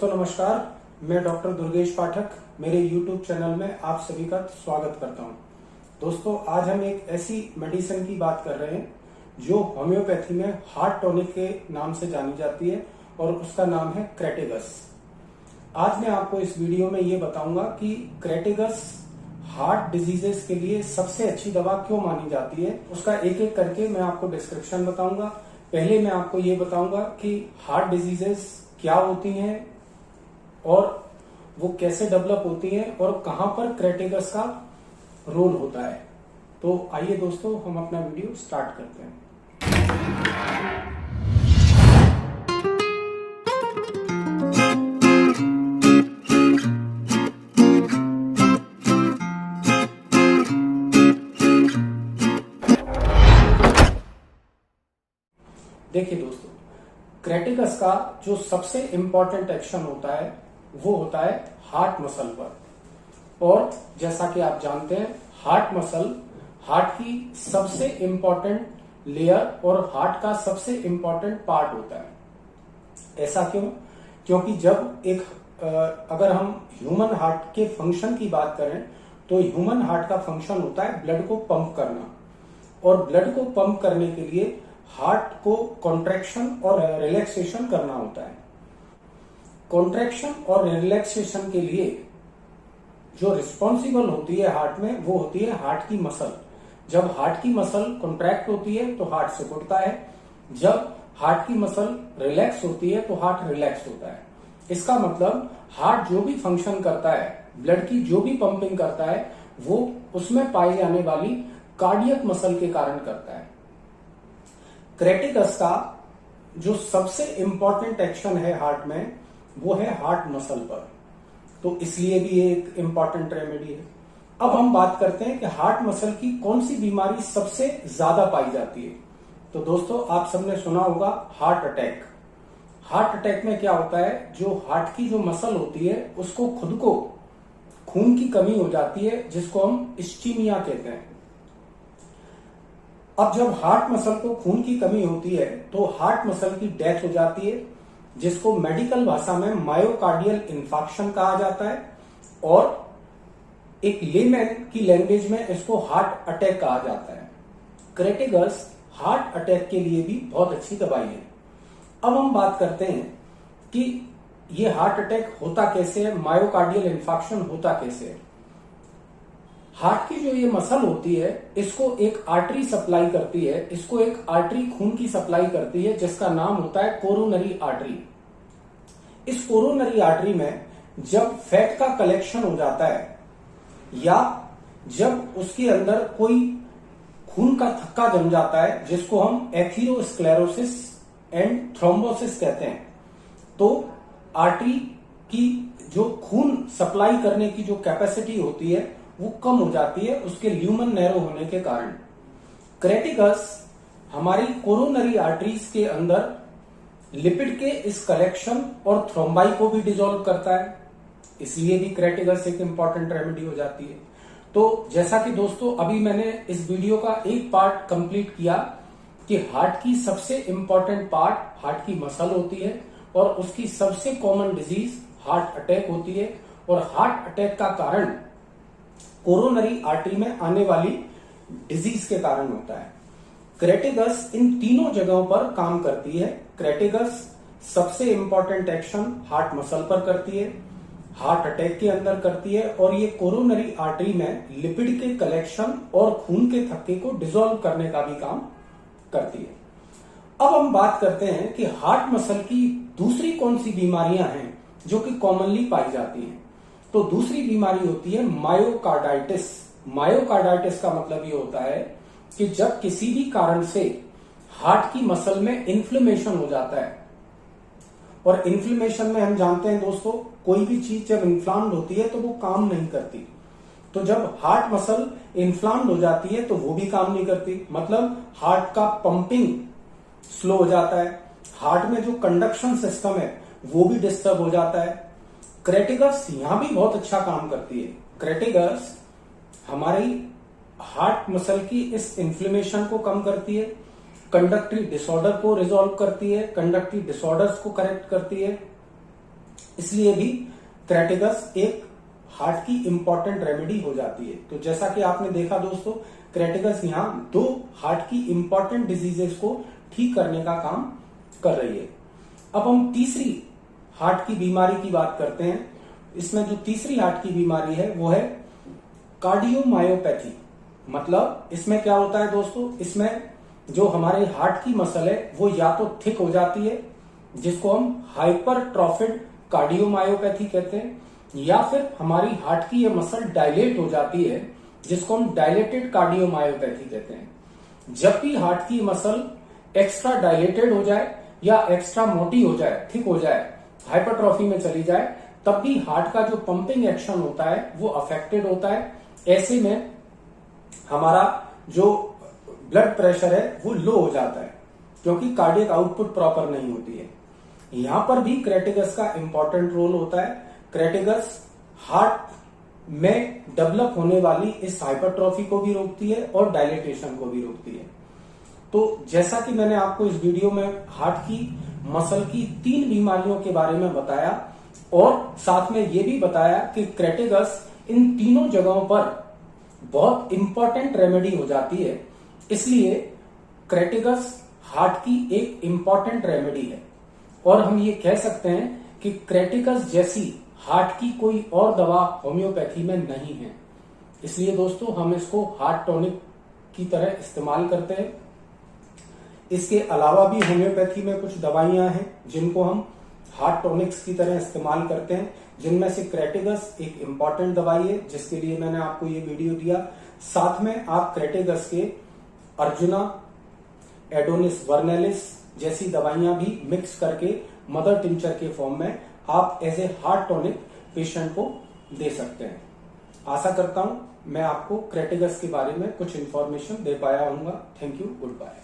दोस्तों नमस्कार, मैं डॉक्टर दुर्गेश पाठक मेरे YouTube चैनल में आप सभी का स्वागत करता हूं। दोस्तों आज हम एक ऐसी मेडिसिन की बात कर रहे हैं जो होम्योपैथी में हार्ट टॉनिक के नाम से जानी जाती है और उसका नाम है क्रेटिगस। आज मैं आपको इस वीडियो में ये बताऊंगा कि क्रेटिगस हार्ट डिजीजेस के लिए सबसे अच्छी दवा क्यों मानी जाती है। उसका एक एक करके मैं आपको डिस्क्रिप्शन बताऊंगा। पहले मैं आपको ये बताऊंगा कि हार्ट डिजीजेस क्या होती हैं और वो कैसे डेवलप होती हैं और कहां पर क्रेटिगस का रोल होता है। तो आइए दोस्तों हम अपना वीडियो स्टार्ट करते हैं। देखिए दोस्तों, क्रेटिगस का जो सबसे इंपॉर्टेंट एक्शन होता है वो होता है हार्ट मसल पर। और जैसा कि आप जानते हैं हार्ट मसल हार्ट की सबसे इंपॉर्टेंट लेयर और हार्ट का सबसे इंपॉर्टेंट पार्ट होता है। ऐसा क्यों? क्योंकि जब अगर हम ह्यूमन हार्ट के फंक्शन की बात करें तो ह्यूमन हार्ट का फंक्शन होता है ब्लड को पंप करना, और ब्लड को पंप करने के लिए हार्ट को कॉन्ट्रैक्शन और रिलैक्सेशन करना होता है। कॉन्ट्रैक्शन और रिलैक्सेशन के लिए जो रिस्पॉन्सिबल होती है हार्ट में वो होती है हार्ट की मसल। जब हार्ट की मसल कॉन्ट्रैक्ट होती है तो हार्ट सिकुड़ता है, जब हार्ट की मसल रिलैक्स होती है तो हार्ट रिलैक्स होता है। इसका मतलब हार्ट जो भी फंक्शन करता है, ब्लड की जो भी पंपिंग करता है, वो उसमें पाई जाने वाली कार्डियक मसल के कारण करता है। क्रेटिगस का जो सबसे इंपॉर्टेंट एक्शन है हार्ट में वो है हार्ट मसल पर, तो इसलिए भी ये एक इंपॉर्टेंट रेमेडी है। अब हम बात करते हैं कि हार्ट मसल की कौन सी बीमारी सबसे ज्यादा पाई जाती है। तो दोस्तों आप सबने सुना होगा हार्ट अटैक। हार्ट अटैक में क्या होता है, जो हार्ट की जो मसल होती है उसको खुद को खून की कमी हो जाती है, जिसको हम इस्कीमिया कहते हैं। अब जब हार्ट मसल को खून की कमी होती है तो हार्ट मसल की डेथ हो जाती है, जिसको मेडिकल भाषा में मायोकार्डियल इन्फार्क्शन कहा जाता है, और एक लेमैन की लैंग्वेज में इसको हार्ट अटैक कहा जाता है। क्रेटिगस हार्ट अटैक के लिए भी बहुत अच्छी दवाई है। अब हम बात करते हैं कि ये हार्ट अटैक होता कैसे है, मायोकार्डियल इन्फार्क्शन होता कैसे है। हार्ट की जो ये मसल होती है इसको एक आर्टरी सप्लाई करती है, इसको एक आर्टरी खून की सप्लाई करती है जिसका नाम होता है कोरोनरी आर्टरी। इस कोरोनरी आर्टरी में जब फैट का कलेक्शन हो जाता है या जब उसके अंदर कोई खून का थक्का जम जाता है, जिसको हम एथेरोस्क्लेरोसिस एंड थ्रोम्बोसिस कहते हैं, तो आर्टरी की जो खून सप्लाई करने की जो कैपेसिटी होती है वो कम हो जाती है उसके ल्यूमन नैरो होने के कारण। क्रेटिगस हमारी कोरोनरी आर्टरीज के अंदर लिपिड के इस कलेक्शन और थ्रोम्बाई को भी डिसॉल्व करता है, इसलिए भी क्रेटिगस एक इंपॉर्टेंट रेमेडी हो जाती है। तो जैसा कि दोस्तों अभी मैंने इस वीडियो का एक पार्ट कंप्लीट किया कि हार्ट की सबसे इंपॉर्टेंट पार्ट हार्ट की मसल होती है और उसकी सबसे कॉमन डिजीज हार्ट अटैक होती है, और हार्ट अटैक का कारण कोरोनरी आर्टरी में आने वाली डिजीज के कारण होता है। क्रेटिगस इन तीनों जगहों पर काम करती है। क्रेटिगस सबसे इंपॉर्टेंट एक्शन हार्ट मसल पर करती है, हार्ट अटैक के अंदर करती है, और ये कोरोनरी आर्टरी में लिपिड के कलेक्शन और खून के थक्के को डिसॉल्व करने का भी काम करती है। अब हम बात करते हैं कि हार्ट मसल की दूसरी कौन सी बीमारियां हैं जो कि कॉमनली पाई जाती हैं। तो दूसरी बीमारी होती है मायोकार्डाइटिस। मायोकार्डाइटिस का मतलब ये होता है कि जब किसी भी कारण से हार्ट की मसल में इन्फ्लेमेशन हो जाता है, और इन्फ्लेमेशन में हम जानते हैं दोस्तों कोई भी चीज जब इन्फ्लाम्ड होती है तो वो काम नहीं करती। तो जब हार्ट मसल इन्फ्लाम्ड हो जाती है तो वो भी काम नहीं करती, मतलब हार्ट का पंपिंग स्लो हो जाता है, हार्ट में जो कंडक्शन सिस्टम है वो भी डिस्टर्ब हो जाता है। क्रेटिगस यहां भी बहुत अच्छा काम करती है। क्रेटिगस हमारी हार्ट मसल की इस इन्फ्लेमेशन को कम करती है, कंडक्टिव डिसऑर्डर को रिजॉल्व करती है, कंडक्टिव डिसऑर्डर्स को करेक्ट करती है, इसलिए भी क्रेटिगस एक हार्ट की इंपॉर्टेंट रेमेडी हो जाती है। तो जैसा कि आपने देखा दोस्तों, क्रेटिगस यहाँ 2 हार्ट की इंपॉर्टेंट डिजीजेस को ठीक करने का काम कर रही है। अब हम तीसरी हार्ट की बीमारी की बात करते हैं। इसमें जो तीसरी हार्ट की बीमारी है वो है कार्डियोमायोपैथी। मतलब इसमें क्या होता है दोस्तों, इसमें जो हमारे हार्ट की मसल है वो या तो थिक हो जाती है, जिसको हम हाइपरट्रॉफिड कार्डियोमायोपैथी कहते हैं, या फिर हमारी हार्ट की ये मसल डायलेट हो जाती है, जिसको हम डायलेटेड कार्डियोमायोपैथी कहते हैं। जब भी हार्ट की मसल एक्स्ट्रा डायलेटेड हो जाए या एक्स्ट्रा मोटी हो जाए, थिक हो जाए, हाइपरट्रॉफी में चली जाए, तब भी हार्ट का जो पंपिंग एक्शन होता है वो अफेक्टेड होता है। ऐसे में हमारा जो ब्लड प्रेशर है वो लो हो जाता है, क्योंकि कार्डियक आउटपुट प्रॉपर नहीं होती है। यहां पर भी क्रेटिगस का इंपॉर्टेंट रोल होता है। क्रेटिगस हार्ट में डेवलप होने वाली इस हाइपरट्रॉफी को भी रोकती है और डायलेटेशन को भी रोकती है। तो जैसा कि मैंने आपको इस वीडियो में हार्ट की मसल की 3 बीमारियों के बारे में बताया और साथ में ये भी बताया कि क्रेटिगस इन तीनों जगहों पर बहुत इंपॉर्टेंट रेमेडी हो जाती है, इसलिए क्रेटिगस हार्ट की एक इंपॉर्टेंट रेमेडी है। और हम ये कह सकते हैं कि क्रेटिगस जैसी हार्ट की कोई और दवा होम्योपैथी में नहीं है। इसलिए दोस्तों हम इसको हार्ट टॉनिक की तरह इस्तेमाल करते हैं। इसके अलावा भी होम्योपैथी में कुछ दवाइयां हैं जिनको हम हार्ट टॉनिक्स की तरह इस्तेमाल करते हैं, जिनमें से क्रेटिगस एक इंपॉर्टेंट दवाई है, जिसके लिए मैंने आपको ये वीडियो दिया। साथ में आप क्रेटिगस के अर्जुना, एडोनिस वर्नेलिस जैसी दवाइयां भी मिक्स करके मदर टिंचर के फॉर्म में आप as a heart tonic patient को दे सकते हैं। आशा करता हूं मैं आपको क्रेटिगस के बारे में कुछ इंफॉर्मेशन दे पाया हूंगा। Thank you, good bye.